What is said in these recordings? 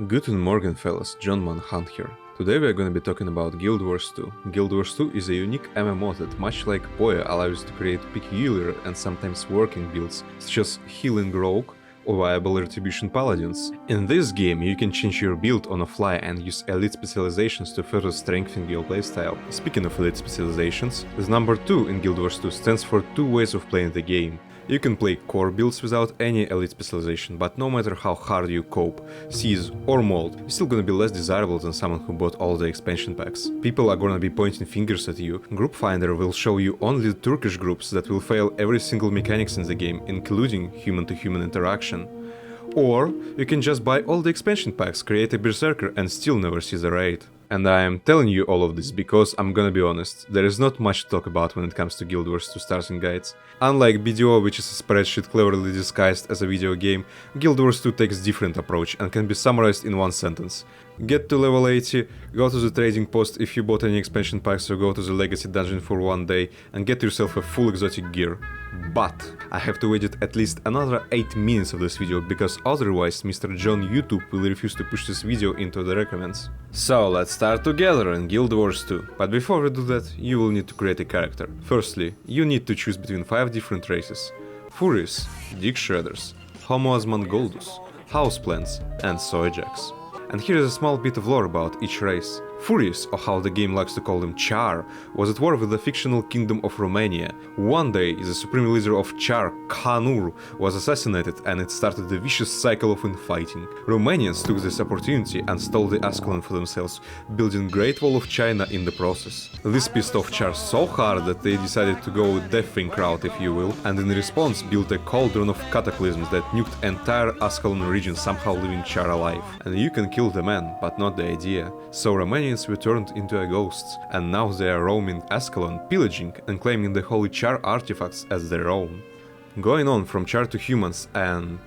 Guten Morgen fellas, John Monhunt here. Today we are going to be talking about Guild Wars 2. Guild Wars 2 is a unique MMO that, much like PoE, allows you to create peculiar and sometimes working builds, such as Healing Rogue or Viable Retribution Paladins. In this game you can change your build on the fly and use elite specializations to further strengthen your playstyle. Speaking of elite specializations, the number 2 in Guild Wars 2 stands for two ways of playing the game. You can play core builds without any elite specialization, but no matter how hard you cope, seize or mold, you're still gonna be less desirable than someone who bought all the expansion packs. People are gonna be pointing fingers at you. Group Finder will show you only the Turkish groups that will fail every single mechanics in the game, including human-to-human interaction. Or you can just buy all the expansion packs, create a berserker and still never see the raid. And I am telling you all of this because I'm gonna be honest, there is not much to talk about when it comes to Guild Wars 2 starting guides. Unlike BDO, which is a spreadsheet cleverly disguised as a video game, Guild Wars 2 takes a different approach and can be summarized in one sentence. Get to level 80, go to the trading post if you bought any expansion packs, or go to the legacy dungeon for one day and get yourself a full exotic gear. But I have to wait at least another 8 minutes of this video because otherwise Mr. John YouTube will refuse to push this video into the recommends. So let's start together in Guild Wars 2. But before we do that, you will need to create a character. Firstly, you need to choose between 5 different races: Furies, Dig Shredders, Homo Asmongoldus, Houseplants, and Soyjacks. And here is a small bit of lore about each race. Furies, or how the game likes to call them Char, was at war with the fictional kingdom of Romania. One day, the supreme leader of Char, Khanur, was assassinated and it started a vicious cycle of infighting. Romanians took this opportunity and stole the Ascalon for themselves, building Great Wall of China in the process. This pissed off Char so hard that they decided to go Deathwing route, if you will, and in response built a cauldron of cataclysms that nuked entire Ascalon region, somehow leaving Char alive. And you can kill the man, but not the idea. So Romanians were turned into ghosts, and now they are roaming Ascalon, pillaging and claiming the holy Char artifacts as their own. Going on from Char to humans, and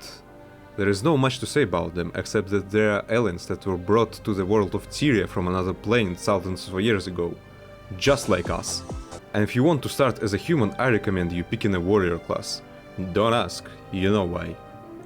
there is not much to say about them except that they are aliens that were brought to the world of Tyria from another plane thousands of years ago, just like us. And if you want to start as a human, I recommend you picking a warrior class. Don't ask, you know why.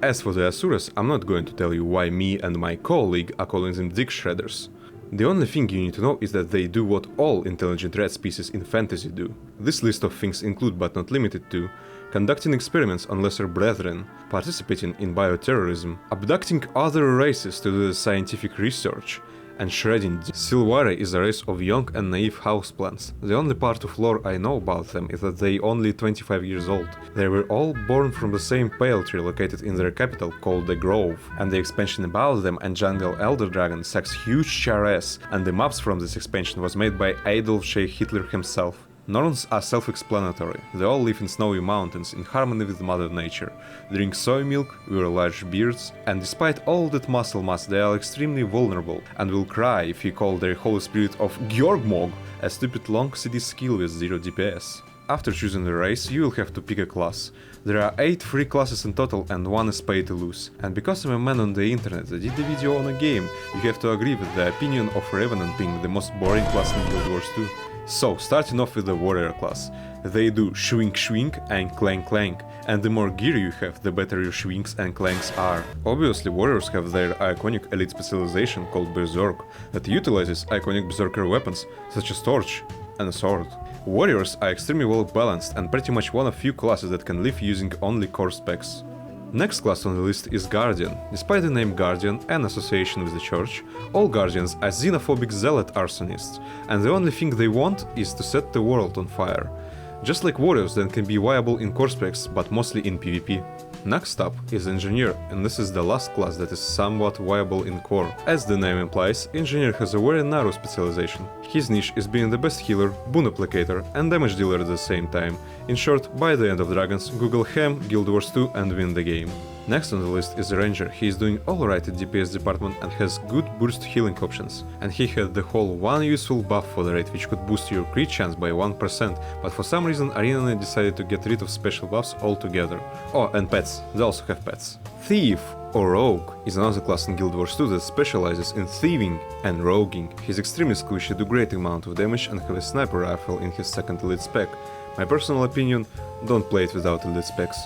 As for the Asuras, I'm not going to tell you why me and my colleague are calling them Dig Shredders. The only thing you need to know is that they do what all intelligent rat species in fantasy do. This list of things include, but not limited to, conducting experiments on lesser brethren, participating in bioterrorism, abducting other races to do scientific research, and shredding. Silvare is a race of young and naive houseplants. The only part of lore I know about them is that they only 25 years old. They were all born from the same pale tree located in their capital called the Grove, and the expansion about them and Jungle Elder Dragon sucks huge Char ass, and the maps from this expansion was made by Adolf J. Hitler himself. Norns are self-explanatory. They all live in snowy mountains in harmony with Mother Nature, drink soy milk, wear large beards, and despite all that muscle mass they are extremely vulnerable and will cry if you call their holy spirit of Georgmog a stupid long CD skill with 0 DPS. After choosing the race, you will have to pick a class. There are 8 free classes in total and 1 is pay to lose. And because I'm a man on the internet that did the video on a game, you have to agree with the opinion of Revenant being the most boring class in Guild Wars 2. So, starting off with the warrior class. They do swing swing and clank clank, and the more gear you have, the better your swings and clanks are. Obviously, warriors have their iconic elite specialization called Berserk, that utilizes iconic berserker weapons such as torch and a sword. Warriors are extremely well balanced and pretty much one of few classes that can live using only core specs. Next class on the list is Guardian. Despite the name Guardian and association with the church, all Guardians are xenophobic zealot arsonists, and the only thing they want is to set the world on fire. Just like warriors that can be viable in core specs, but mostly in PvP. Next up is Engineer, and this is the last class that is somewhat viable in core. As the name implies, Engineer has a very narrow specialization. His niche is being the best healer, boon applicator, and damage dealer at the same time. In short, by the end of Dragons, Google Ham, Guild Wars 2 and win the game. Next on the list is Ranger. He is doing alright at DPS department and has good burst healing options. And he had the whole one useful buff for the raid which could boost your crit chance by 1%, but for some reason Arena decided to get rid of special buffs altogether. Oh, and pets. They also have pets. Thief or Rogue is another class in Guild Wars 2 that specializes in thieving and roguing. He's extremely squishy, do great amount of damage and have a sniper rifle in his second elite spec. My personal opinion, don't play it without elite specs.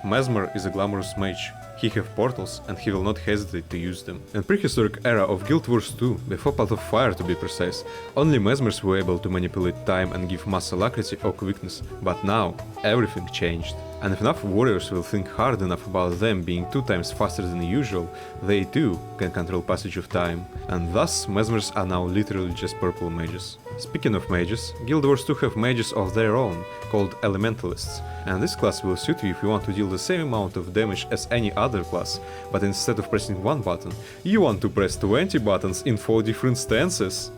Mesmer is a glamorous mage. He have portals and he will not hesitate to use them. In prehistoric era of Guild Wars 2, before Path of Fire to be precise, only Mesmers were able to manipulate time and give mass alacrity or quickness, but now everything changed. And if enough warriors will think hard enough about them being 2 times faster than usual, they too can control passage of time. And thus Mesmers are now literally just purple mages. Speaking of mages, Guild Wars 2 have mages of their own, called Elementalists, and this class will suit you if you want to deal the same amount of damage as any other class, but instead of pressing one button, you want to press 20 buttons in 4 different stances.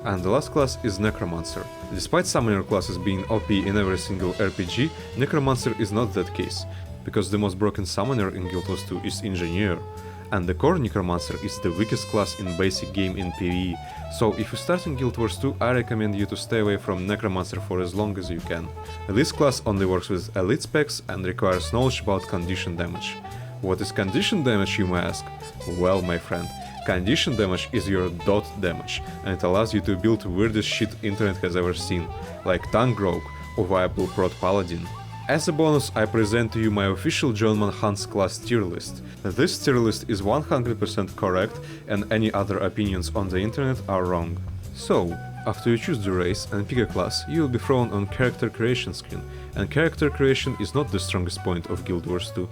And the last class is Necromancer. Despite summoner classes being OP in every single RPG, Necromancer is not that case, because the most broken summoner in Guild Wars 2 is Engineer, and the core Necromancer is the weakest class in basic game in PvE, so if you start in Guild Wars 2, I recommend you to stay away from Necromancer for as long as you can. This class only works with elite specs and requires knowledge about condition damage. What is condition damage, you may ask? Well, my friend, condition damage is your dot damage, and it allows you to build weirdest shit internet has ever seen, like Tank Rogue or Viable Prot Paladin. As a bonus, I present to you my official John Monhunt's class tier list. This tier list is 100% correct, and any other opinions on the internet are wrong. So, after you choose the race and pick a class, you will be thrown on character creation screen, and character creation is not the strongest point of Guild Wars 2.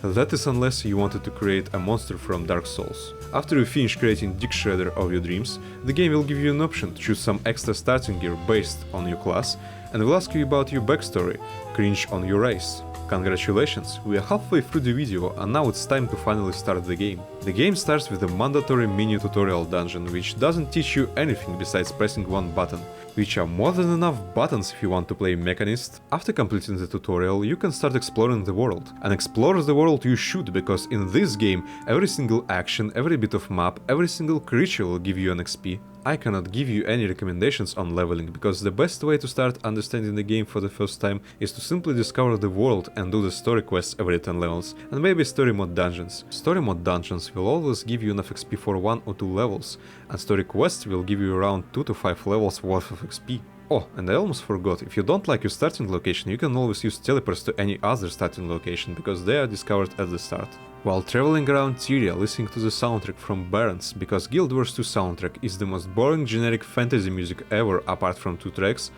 That is unless you wanted to create a monster from Dark Souls. After you finish creating Dick Shredder of your dreams, the game will give you an option to choose some extra starting gear based on your class, and will ask you about your backstory, cringe on your race. Congratulations, we are halfway through the video and now it's time to finally start the game. The game starts with a mandatory mini tutorial dungeon which doesn't teach you anything besides pressing one button, which are more than enough buttons if you want to play Mechanist. After completing the tutorial, you can start exploring the world. And explore the world you should, because in this game, every single action, every bit of map, every single creature will give you an XP. I cannot give you any recommendations on leveling, because the best way to start understanding the game for the first time is to simply discover the world and do the story quests every 10 levels, and maybe story mode dungeons. Story mode dungeons will always give you enough XP for 1 or 2 levels, and story quests will give you around 2 to 5 levels worth of XP. Oh, and I almost forgot, if you don't like your starting location, you can always use teleports to any other starting location, because they are discovered at the start. While traveling around Tyria listening to the soundtrack from Barons, because Guild Wars 2 soundtrack is the most boring generic fantasy music ever apart from 2 tracks,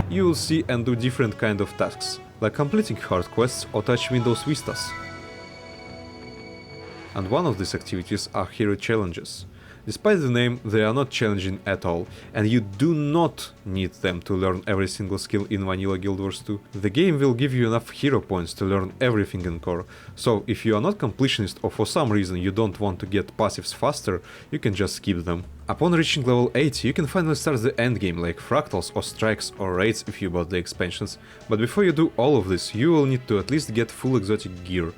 you will see and do different kind of tasks, like completing hard quests or touch Windows Vistas. And one of these activities are hero challenges. Despite the name, they are not challenging at all, and you do not need them to learn every single skill in vanilla Guild Wars 2. The game will give you enough hero points to learn everything in core, so if you are not completionist or for some reason you don't want to get passives faster, you can just skip them. Upon reaching level 80, you can finally start the endgame like fractals or strikes or raids if you bought the expansions, but before you do all of this, you will need to at least get full exotic gear.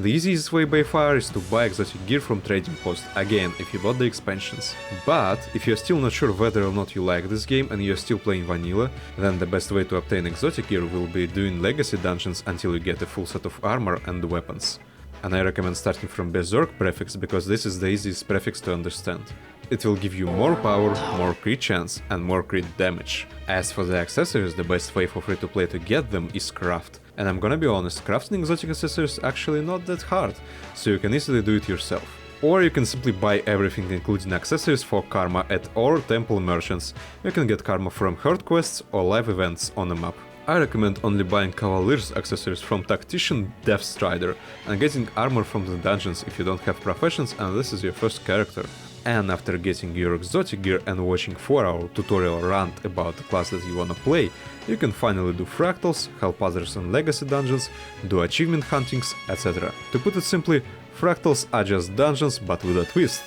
The easiest way by far is to buy exotic gear from trading post, again if you bought the expansions. But if you're still not sure whether or not you like this game and you're still playing vanilla, then the best way to obtain exotic gear will be doing legacy dungeons until you get a full set of armor and weapons. And I recommend starting from Berserk prefix, because this is the easiest prefix to understand. It will give you more power, more crit chance and more crit damage. As for the accessories, the best way for free to play to get them is craft. And I'm gonna be honest, crafting exotic accessories is actually not that hard, so you can easily do it yourself. Or you can simply buy everything including accessories for karma at our temple merchants. You can get karma from herd quests or live events on the map. I recommend only buying Cavalier's accessories from Tactician Death Strider and getting armor from the dungeons if you don't have professions and this is your first character. And after getting your exotic gear and watching 4-hour tutorial rant about the class that you wanna play, you can finally do fractals, help others in legacy dungeons, do achievement huntings, etc. To put it simply, fractals are just dungeons but with a twist.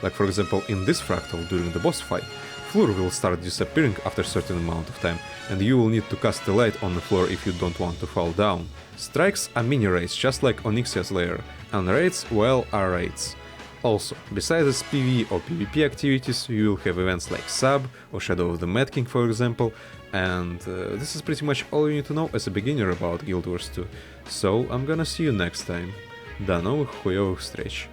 Like for example in this fractal during the boss fight, floor will start disappearing after a certain amount of time, and you will need to cast a light on the floor if you don't want to fall down. Strikes are mini raids just like Onyxia's lair, and raids, well, are raids. Also, besides PvE or PvP activities, you will have events like Sub or Shadow of the Mad King for example, and this is pretty much all you need to know as a beginner about Guild Wars 2. So, I'm gonna see you next time. До новых хуёвых встреч!